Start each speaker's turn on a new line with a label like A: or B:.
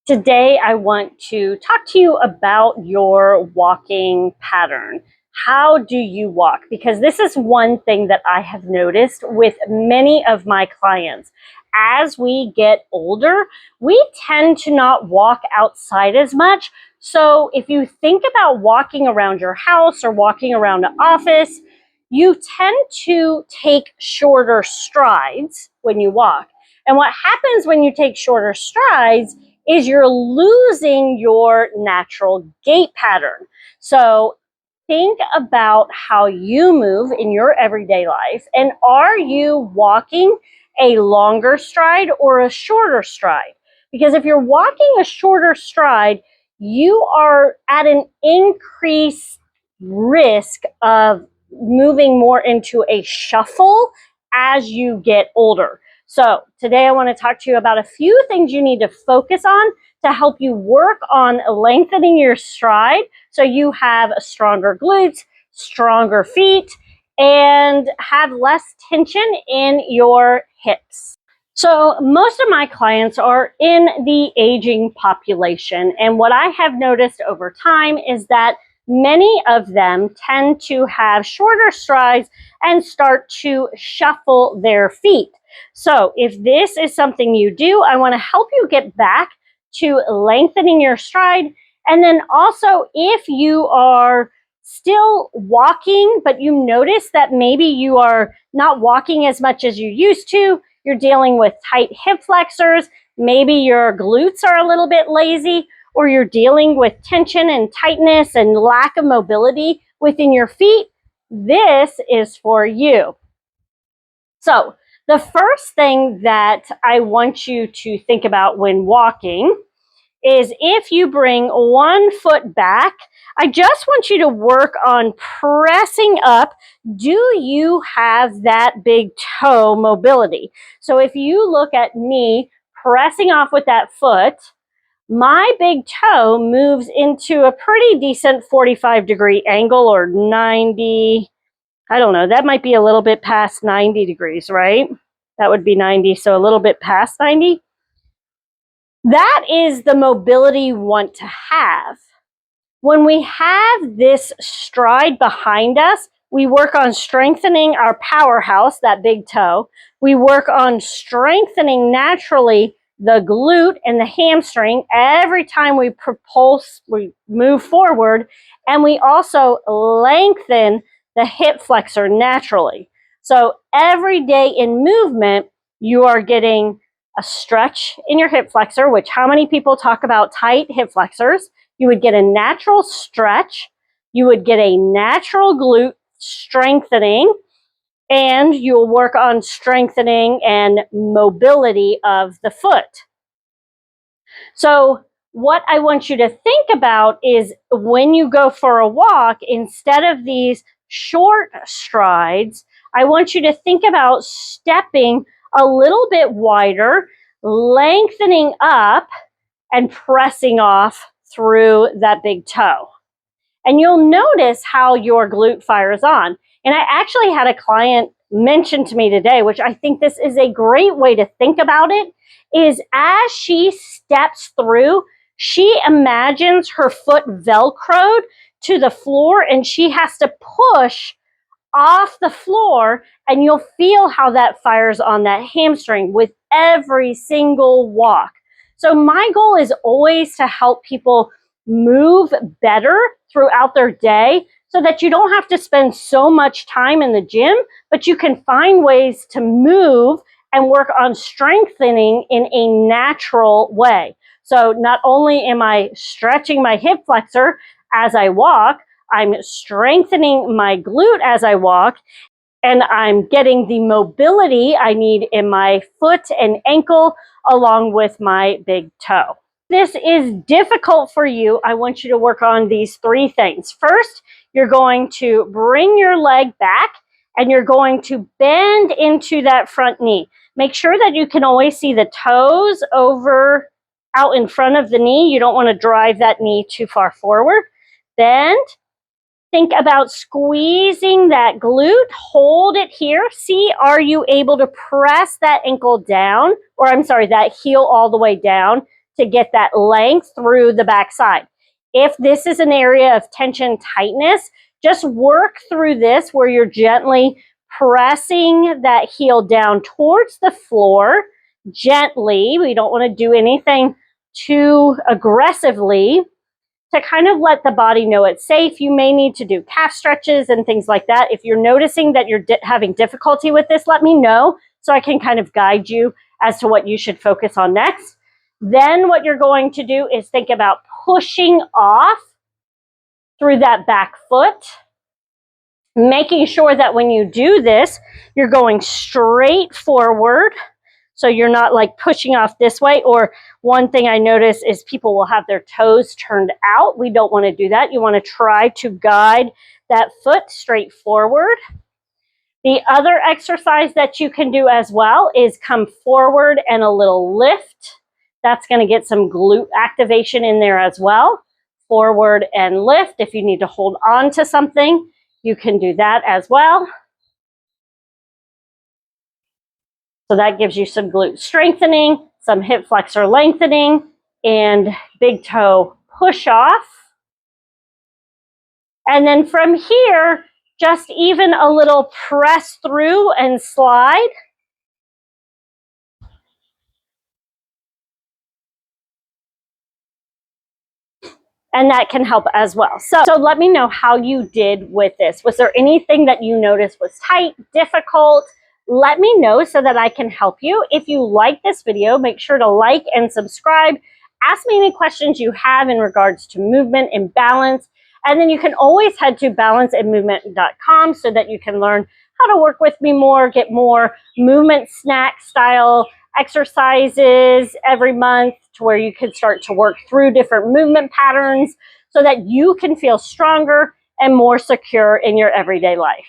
A: Today, I want to talk to you about your walking pattern. How do you walk? Because this is one thing that I have noticed with many of my clients. As we get older, we tend to not walk outside as much. So if you think about walking around your house or walking around an office, you tend to take shorter strides when you walk. And what happens when you take shorter strides is you're losing your natural gait pattern. So think about how you move in your everyday life, and are you walking a longer stride or a shorter stride? Because if you're walking a shorter stride, you are at an increased risk of moving more into a shuffle as you get older. So today I want to talk to you about a few things you need to focus on to help you work on lengthening your stride so you have stronger glutes, stronger feet, and have less tension in your hips. So most of my clients are in the aging population, and what I have noticed over time is that many of them tend to have shorter strides and start to shuffle their feet. So if this is something you do, I want to help you get back to lengthening your stride. And then also, if you are still walking, but you notice that maybe you are not walking as much as you used to, you're dealing with tight hip flexors, maybe your glutes are a little bit lazy, or you're dealing with tension and tightness and lack of mobility within your feet, this is for you. So the first thing that I want you to think about when walking is if you bring one foot back, I just want you to work on pressing up. Do you have that big toe mobility? So if you look at me pressing off with that foot, my big toe moves into a pretty decent 45-degree angle, or 90. I don't know, that might be a little bit past 90 degrees, right? That would be 90, so a little bit past 90. That is the mobility you want to have. When we have this stride behind us, we work on strengthening our powerhouse, that big toe. We work on strengthening naturally the glute and the hamstring every time we we move forward, and we also lengthen the hip flexor naturally. So every day in movement, you are getting a stretch in your hip flexor, which how many people talk about tight hip flexors? You would get a natural stretch, you would get a natural glute strengthening, and you'll work on strengthening and mobility of the foot. So what I want you to think about is when you go for a walk, instead of these short strides, I want you to think about stepping a little bit wider, lengthening up, and pressing off through that big toe. And you'll notice how your glute fires on. And I actually had a client mention to me today, which I think this is a great way to think about it, is as she steps through, she imagines her foot velcroed to the floor and she has to push off the floor, and you'll feel how that fires on that hamstring with every single walk. So my goal is always to help people move better throughout their day so that you don't have to spend so much time in the gym, but you can find ways to move and work on strengthening in a natural way. So not only am I stretching my hip flexor as I walk, I'm strengthening my glute as I walk, and I'm getting the mobility I need in my foot and ankle along with my big toe. This is difficult for you. I want you to work on these three things. First, you're going to bring your leg back and you're going to bend into that front knee. Make sure that you can always see the toes over out in front of the knee. You don't want to drive that knee too far forward. Bend. Think about squeezing that glute, hold it here. See, are you able to press that ankle down, or I'm sorry, that heel all the way down to get that length through the backside. If this is an area of tension tightness, just work through this where you're gently pressing that heel down towards the floor gently. We don't want to do anything too aggressively to kind of let the body know it's safe. You may need to do calf stretches and things like that. If you're noticing that you're having difficulty with this, let me know so I can kind of guide you as to what you should focus on next. Then what you're going to do is think about pushing off through that back foot, making sure that when you do this, you're going straight forward. So you're not like pushing off this way. Or one thing I notice is people will have their toes turned out. We don't want to do that. You want to try to guide that foot straight forward. The other exercise that you can do as well is come forward and a little lift. That's going to get some glute activation in there as well. Forward and lift. If you need to hold on to something, you can do that as well. So that gives you some glute strengthening, some hip flexor lengthening, and big toe push off. And then from here, just even a little press through and slide. And that can help as well. So let me know how you did with this. Was there anything that you noticed was tight, difficult? Let me know so that I can help you. If you like this video, make sure to like and subscribe. Ask me any questions you have in regards to movement and balance. And then you can always head to balanceandmovement.com so that you can learn how to work with me more, get more movement snack style exercises every month to where you can start to work through different movement patterns so that you can feel stronger and more secure in your everyday life.